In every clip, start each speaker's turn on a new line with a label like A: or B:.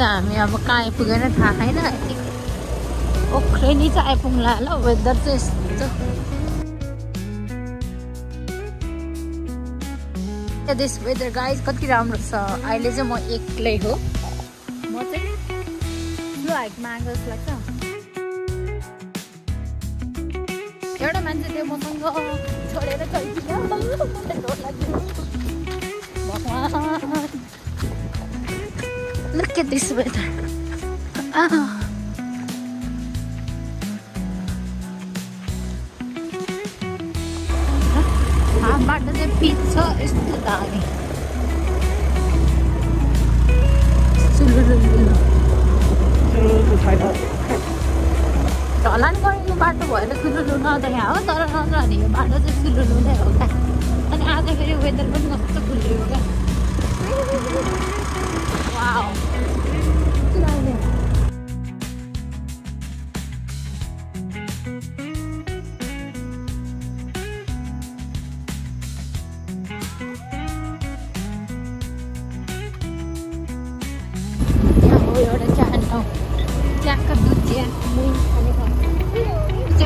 A: हामी अब कहाँ आइपुगेन थाहा छैन ओख्रेनी चाहिँ आइपुग्ला ल वेदर चाहिँ यस्तो दिस वेदर गाइज कति राम्रो छ अहिले चाहिँ म एक्लै हो म चाहिँ ठुलो हाइटमा आएको जस्तो लाग्छ एउटा मान्छे थियो मसँग छोडेर गइदियो Look at this weather. बाटो चाहिँ पिच छ यस्तो दामी ढलान गरेको बाटो भएर सुलुलु नहुँदा यहाँ हो तर नत्र भने यो बाटो चाहिँ सुलुलु नै हो क्या अनि आज फेरि वेदर पनि कस्तो खुल्लियो क्या वाउ एउटा चिया ठाउँ चियाका दुध चिया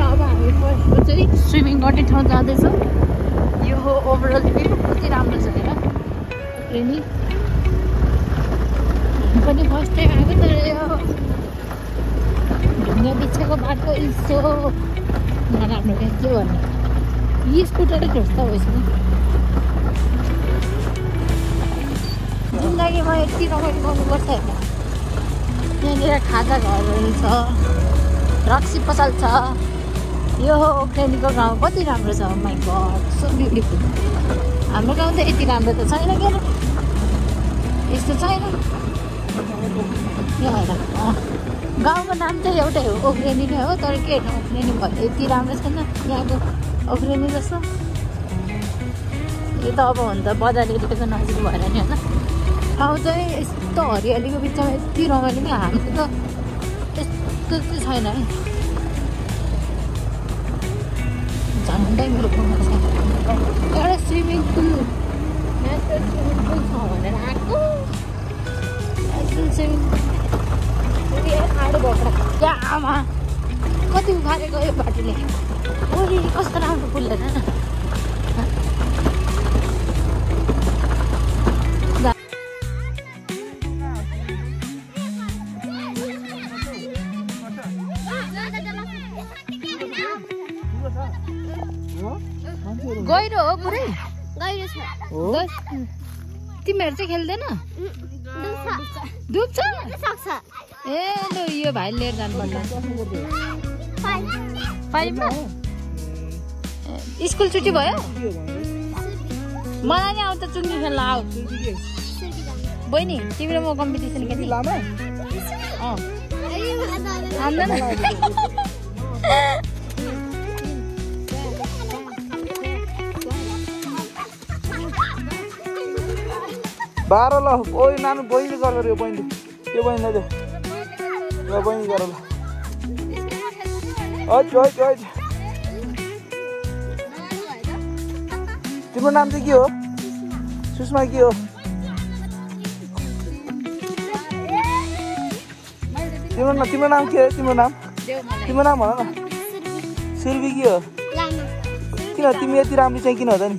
A: अब हामी फर्स्ट चाहिँ स्विमिङ गर्ने ठाउँ जाँदैछौँ यो हो ओभरअल भ्यू कति राम्रो छ हेर नि पनि फर्स्ट टाइम आएको तर यो ढुङ्गा बिछेको बाटो यस्तो नराम्रो क्या के भन्ने यी स्कुटरै खोज्छ भइसक्यो जिन्दगीमा यति रमाइलो गर्नुपर्छ होइन यहाँनिर खाजा घरहरू छ रक्सी पसल छ यो हो ओख्रेनीको गाउँ कति राम्रो छ माइ गड सो ब्युटिफुल हाम्रो गाउँ त यति राम्रो त छैन के यस्तो छैन यहाँ हेर गाउँको नाम चाहिँ एउटै हो ओख्रेनी नै हो तर के होइन ओख्रेनी भयो यति राम्रो छैन यहाँको ओख्रेनी जस्तो यो त अब हुन त बजार एरियाको नजिक भएर नि होइन ठाउँ चाहिँ यस्तो हरियालीको बिचमा यति रमाइलो नि हाम्रो त यस्तो चाहिँ छैन है झन्डै मेरो गाउँमा छ एउटा swimming pool natural swimming pool छ भनेर आएको स्विमिङ ठाडो भएको आमा कति उखाले गयो बाटोले ओली कस्तो राम्रो पुल हेर न गहिरो हो पुरै गहिरो छ तिमीहरू चाहिँ खेल्दैन डुब्छ ए लु यो भाइ लिएर जानुपर्छ पाइपमा स्कुल छुट्टी भयो मलाई नि आउँछ चुङ्गी खेल्न आऊ बहिनी तिम्रो म कम्पिटिसन खेल्ने आउँदैन
B: 12 ल ओइ नानु बहिनी गरेर यो बहिनी त्यो बहिनीलाई दे ल बहिनी गरेर ल ओइ तिम्रो नाम चाहिँ के हो सुषमा के हो तिम्रो नाम के हो तिम्रो नाम भन न सुर्वी के हो किन तिमी यति राम्रो चाहिँ किन हुँदा नि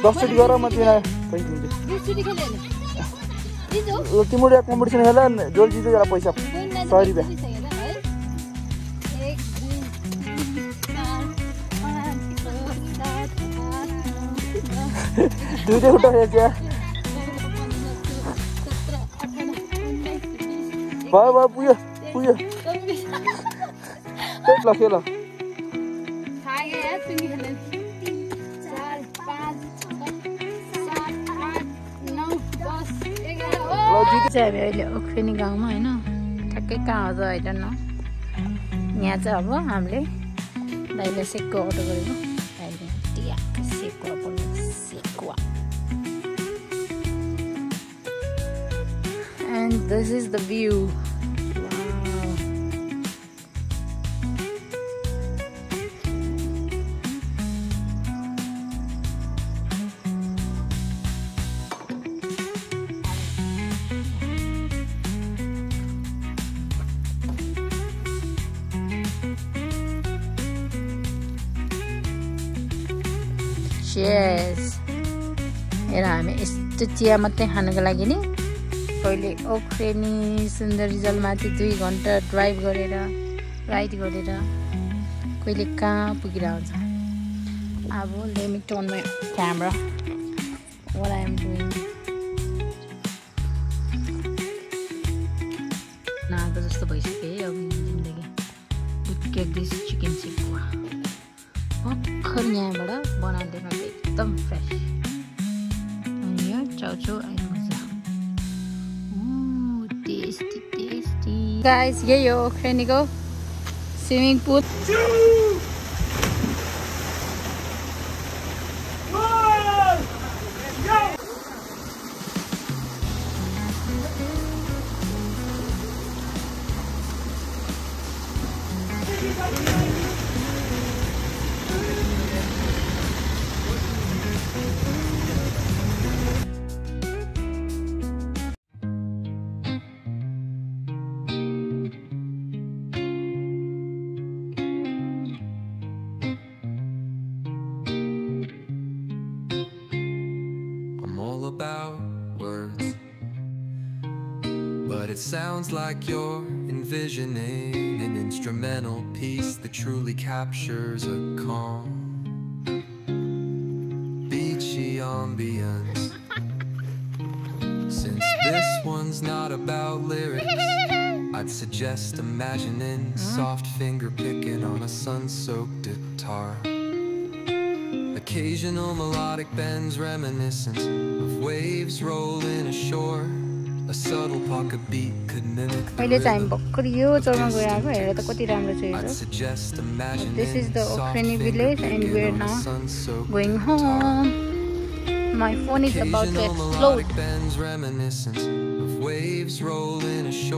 B: दसचोटि गर म तिमीलाई पैसा दिन्छु तिम्रो कम्पिटिसन खेल जोल जित्यो जरा पैसा 100 रुपियाँ दुईटै उठा चिया भयो पुग्यो ल खेल
A: चाहिँ अहिले ओख्रेनी गाउँमा होइन ठ्याक्कै कहाँ हो होइन न यहाँ चाहिँ अब हामीले दाइले सेकुवा अर्डर गरेको दाइले सेकुवा पनि sekuwa And this is the view. Cheers. हेर हामी यस्तो चिया मात्रै खानको लागि नि पहिले ओख्रेनी सुन्दरजलमाथि 2 घण्टा ड्राइभ गरेर राइड गरेर कहिले कहाँ पुगेर आउँछ। अब let me turn my camera what I am doing. नाको जस्तो भइसक्यो है अब जिन्दगी। Look at this chicken sikwa. भर्खर यहाँबाट बनाइदिएको एकदम fresh. Chow and maza. Ooh, tasty, tasty. Guys, ये यो ओख्रेनीको swimming pool.
C: About words, but it sounds like you're envisioning an instrumental piece that truly captures a calm, beachy ambience. Since this one's not about lyrics, I'd suggest imagining soft finger picking on a sun-soaked guitar. Occasional melodic bends reminiscent of waves rolling ashore. A subtle pocket beat could mimic the rhythm of I'd suggest imagining
A: This is the Okhreni village and we're now going home. My phone is about to explode.
C: Melodic bends reminiscent of waves rolling ashore.